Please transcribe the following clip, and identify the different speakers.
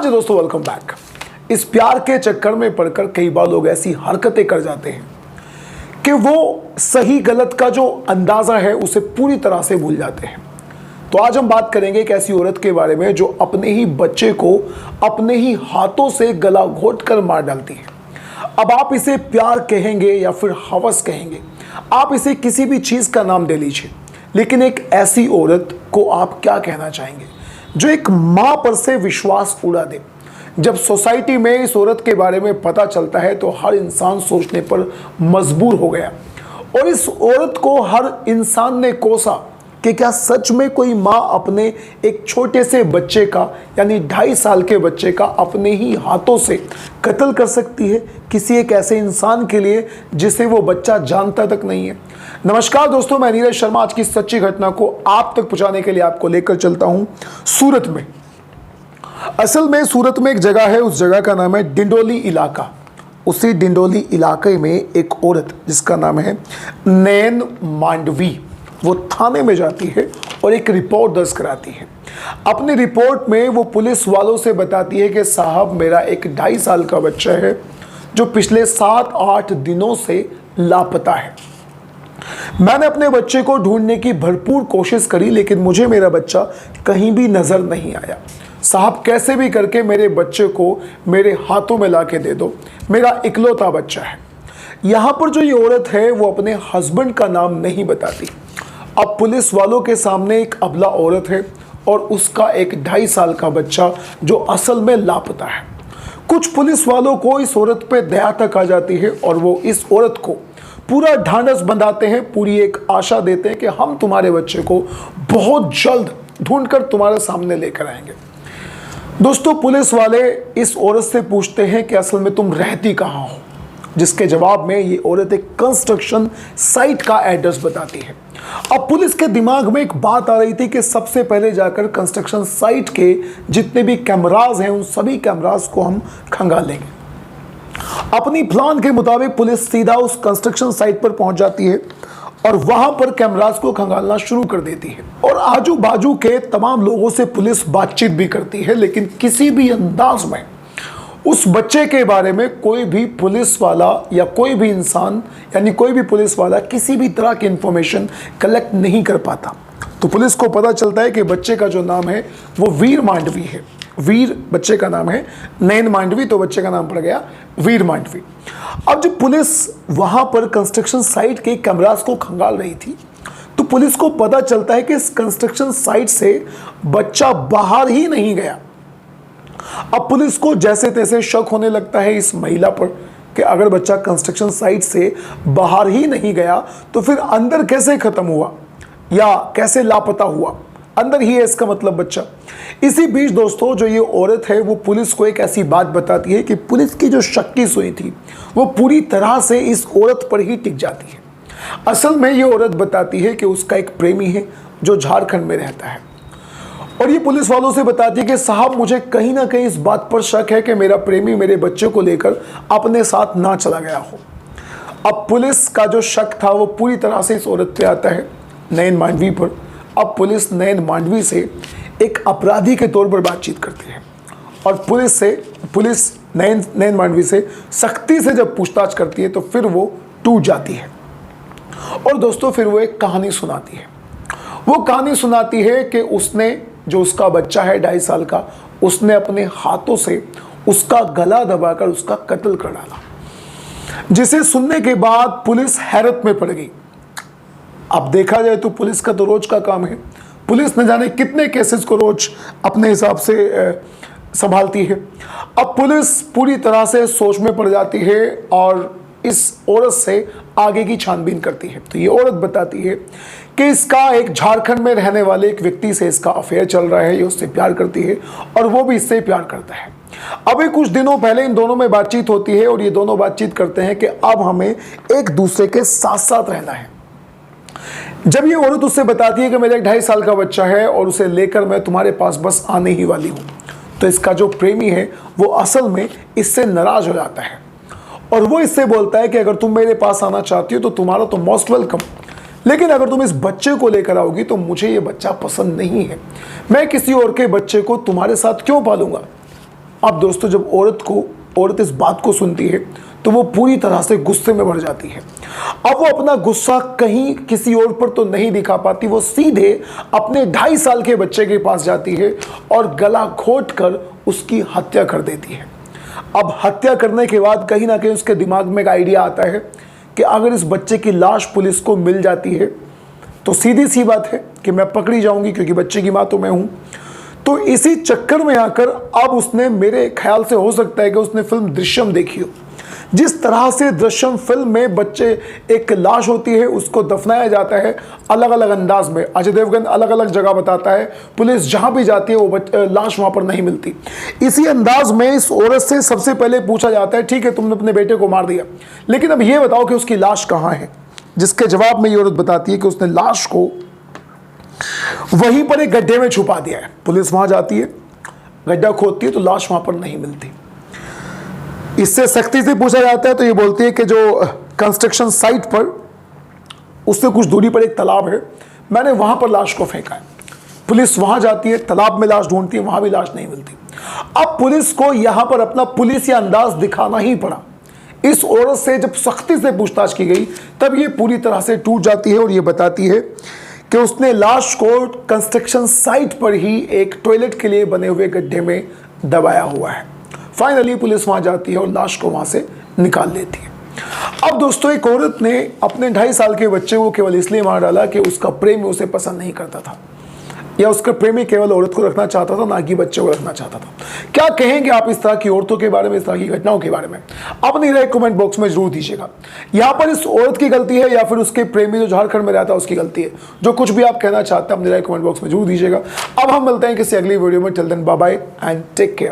Speaker 1: जी दोस्तों, welcome back. इस प्यार के चक्कर में पड़कर कई बार लोग ऐसी हरकतें कर जाते हैं कि वो सही गलत का जो अंदाजा है उसे पूरी तरह से भूल जाते हैं। तो आज हम बात करेंगे एक ऐसी औरत के बारे में जो अपने ही बच्चे को अपने ही हाथों से गला घोट कर मार डालती है। अब आप इसे प्यार कहेंगे या फिर हवस कहेंगे, आप इसे किसी भी चीज का नाम दे लीजिए, लेकिन एक ऐसी औरत को आप क्या कहना चाहेंगे जो एक मां पर से विश्वास उड़ा दे। जब सोसाइटी में इस औरत के बारे में पता चलता है तो हर इंसान सोचने पर मजबूर हो गया और इस औरत को हर इंसान ने कोसा कि क्या सच में कोई माँ अपने एक छोटे से बच्चे का यानी 2.5 साल के बच्चे का अपने ही हाथों से कत्ल कर सकती है, किसी एक ऐसे इंसान के लिए जिसे वो बच्चा जानता तक नहीं है। नमस्कार दोस्तों, मैं नीरज शर्मा आज की सच्ची घटना को आप तक पहुंचाने के लिए आपको लेकर चलता हूं सूरत में। असल में सूरत में एक जगह है, उस जगह का नाम है डिंडोली इलाका। उसी डिंडोली इलाके में एक औरत जिसका नाम है नैन मांडवी, वो थाने में जाती है और एक रिपोर्ट दर्ज कराती है। अपनी रिपोर्ट में वो पुलिस वालों से बताती है कि साहब, मेरा एक 2.5 साल का बच्चा है जो पिछले 7-8 दिनों से लापता है। मैंने अपने बच्चे को ढूंढने की भरपूर कोशिश करी लेकिन मुझे मेरा बच्चा कहीं भी नजर नहीं आया। साहब, कैसे भी करके मेरे बच्चे को मेरे हाथों में ला के दे दो, मेरा इकलौता बच्चा है। यहाँ पर जो ये औरत है वो अपने हस्बैंड का नाम नहीं बताती। अब पुलिस वालों के सामने एक अबला औरत है और उसका एक 2.5 साल का बच्चा जो असल में लापता है। कुछ पुलिस वालों को इस औरत पे दया तक आ जाती है और वो इस औरत को पूरा ढांढस बंधाते हैं, पूरी एक आशा देते हैं कि हम तुम्हारे बच्चे को बहुत जल्द ढूंढकर तुम्हारे सामने लेकर आएंगे। दोस्तों, पुलिस वाले इस औरत से पूछते हैं कि असल में तुम रहती कहाँ हो, जिसके जवाब में ये औरत एक कंस्ट्रक्शन साइट का एड्रेस बताती है। अब पुलिस के दिमाग में एक बात आ रही थी कि सबसे पहले जाकर कंस्ट्रक्शन साइट के जितने भी कैमरास हैं उन सभी कैमरास को हम खंगालेंगे। अपनी प्लान के मुताबिक पुलिस सीधा उस कंस्ट्रक्शन साइट पर पहुंच जाती है और वहां पर कैमरास को खंगालना शुरू कर देती है और आजू बाजू के तमाम लोगों से पुलिस बातचीत भी करती है, लेकिन किसी भी अंदाज में उस बच्चे के बारे में कोई भी पुलिस वाला या कोई भी इंसान यानी कोई भी पुलिस वाला किसी भी तरह की इंफॉर्मेशन कलेक्ट नहीं कर पाता। तो पुलिस को पता चलता है कि बच्चे का जो नाम है वो वीर मांडवी है। वीर बच्चे का नाम है, नैन मांडवी तो बच्चे का नाम पड़ गया वीर मांडवी। अब जब पुलिस वहां पर कंस्ट्रक्शन साइट के कैमरास को खंगाल रही थी तो पुलिस को पता चलता है कि इस कंस्ट्रक्शन साइट से बच्चा बाहर ही नहीं गया। अब पुलिस को जैसे तैसे शक होने लगता है इस महिला पर कि अगर बच्चा कंस्ट्रक्शन साइट से बाहर ही नहीं गया तो फिर अंदर कैसे खत्म हुआ या कैसे लापता हुआ, अंदर ही है इसका मतलब बच्चा। इसी बीच दोस्तों, जो ये औरत है वो पुलिस को एक ऐसी बात बताती है कि पुलिस की जो शक की सुई थी वो पूरी तरह से इस औरत पर ही टिक जाती है। असल में ये औरत बताती है कि उसका एक प्रेमी है जो झारखंड में रहता है और ये पुलिस वालों से बताती है कि साहब, मुझे कहीं ना कहीं इस बात पर शक है कि मेरा प्रेमी मेरे बच्चे को लेकर अपने साथ ना चला गया हो। अब पुलिस का जो शक था वो पूरी तरह से इस औरत पे आता है, नैन मांडवी पर। अब पुलिस नैन मांडवी से एक अपराधी के तौर पर बातचीत करती है और पुलिस नैन मांडवी से सख्ती से जब पूछताछ करती है तो फिर वो टूट जाती है और दोस्तों फिर वो एक कहानी सुनाती है। वो कहानी सुनाती है कि उसने जो उसका बच्चा है 2.5 साल का, उसने अपने हाथों से उसका गला दबाकर उसका कत्ल कर डाला, जिसे सुनने के बाद पुलिस हैरत में पड़ गई। अब देखा जाए तो पुलिस का तो रोज का काम है, पुलिस न जाने कितने केसेस को रोज अपने हिसाब से संभालती है। अब पुलिस पूरी तरह से सोच में पड़ जाती है और इस औरत से आगे की छानबीन करती है। तो ये औरत बताती है कि इसका एक झारखंड में रहने वाले एक व्यक्ति से इसका अफेयर चल रहा है, ये उससे प्यार करती है और वो भी इससे प्यार करता है। अभी कुछ दिनों पहले इन दोनों में बातचीत होती है और ये दोनों बातचीत करते हैं कि अब हमें एक दूसरे के साथ साथ रहना है। जब ये औरत उससे बताती है कि मेरा एक 2.5 साल का बच्चा है और उसे लेकर मैं तुम्हारे पास बस आने ही वाली हूँ, तो इसका जो प्रेमी है वो असल में इससे नाराज हो जाता है और वो इससे बोलता है कि अगर तुम मेरे पास आना चाहती हो तो तुम्हारा तो मोस्ट वेलकम, लेकिन अगर तुम इस बच्चे को लेकर आओगी तो मुझे ये बच्चा पसंद नहीं है। मैं किसी और के बच्चे को तुम्हारे साथ क्यों पालूंगा। अब दोस्तों जब औरत इस बात को सुनती है तो वो पूरी तरह से गुस्से में भर जाती है। अब वो अपना गुस्सा कहीं किसी और पर तो नहीं दिखा पाती, वो सीधे अपने 2.5 साल के बच्चे के पास जाती है और गला घोंट कर उसकी हत्या कर देती है। अब हत्या करने के बाद कहीं ना कहीं उसके दिमाग में एक आइडिया आता है कि अगर इस बच्चे की लाश पुलिस को मिल जाती है तो सीधी सी बात है कि मैं पकड़ी जाऊंगी, क्योंकि बच्चे की मां तो मैं हूं। तो इसी चक्कर में आकर अब उसने, मेरे ख्याल से हो सकता है कि उसने फिल्म दृश्यम देखी हो। जिस तरह से दृश्यम फिल्म में बच्चे, एक लाश होती है, उसको दफनाया जाता है अलग अलग अंदाज में। अजय देवगन अलग अलग जगह बताता है, पुलिस जहां भी जाती है वो लाश वहां पर नहीं मिलती। इसी अंदाज में इस औरत से सबसे पहले पूछा जाता है, ठीक है तुमने अपने बेटे को मार दिया, लेकिन अब ये बताओ कि उसकी लाश कहाँ है। जिसके जवाब में ये औरत बताती है कि उसने लाश को वहीं पर एक गड्ढे में छुपा दिया है। पुलिस वहां जाती है, गड्ढा खोदती है तो लाश वहां पर नहीं मिलती। इससे सख्ती से पूछा जाता है तो ये बोलती है कि जो कंस्ट्रक्शन साइट पर उससे कुछ दूरी पर एक तालाब है, मैंने वहां पर लाश को फेंका है। पुलिस वहां जाती है, तालाब में लाश ढूंढती है, वहां भी लाश नहीं मिलती। अब पुलिस को यहां पर अपना पुलिसिया अंदाज दिखाना ही पड़ा। इस औरत से जब सख्ती से पूछताछ की गई तब ये पूरी तरह से टूट जाती है और ये बताती है कि उसने लाश को कंस्ट्रक्शन साइट पर ही एक टॉयलेट के लिए बने हुए गड्ढे में दबाया हुआ है। फाइनली पुलिस वहां जाती है और लाश को वहां से निकाल लेती है। अब दोस्तों एक औरत ने अपने 2.5 साल के बच्चे को केवल इसलिए मार डाला कि उसका प्रेमी उसे पसंद नहीं करता था, या उसका प्रेमी केवल औरत को रखना चाहता था, ना कि बच्चे को रखना चाहता था। क्या कहेंगे आप इस तरह की औरतों के बारे में, इस तरह की घटनाओं के बारे में? अपनी राय कमेंट बॉक्स में जरूर दीजिएगा। यहाँ पर इस औरत की गलती है या फिर उसके प्रेमी जो झारखंड में रहता है उसकी गलती है? जो कुछ भी आप कहना चाहते हैं अपनी राय कमेंट बॉक्स में जरूर दीजिएगा। अब हम मिलते हैं किसी अगली वीडियो में। Till then bye bye and take care.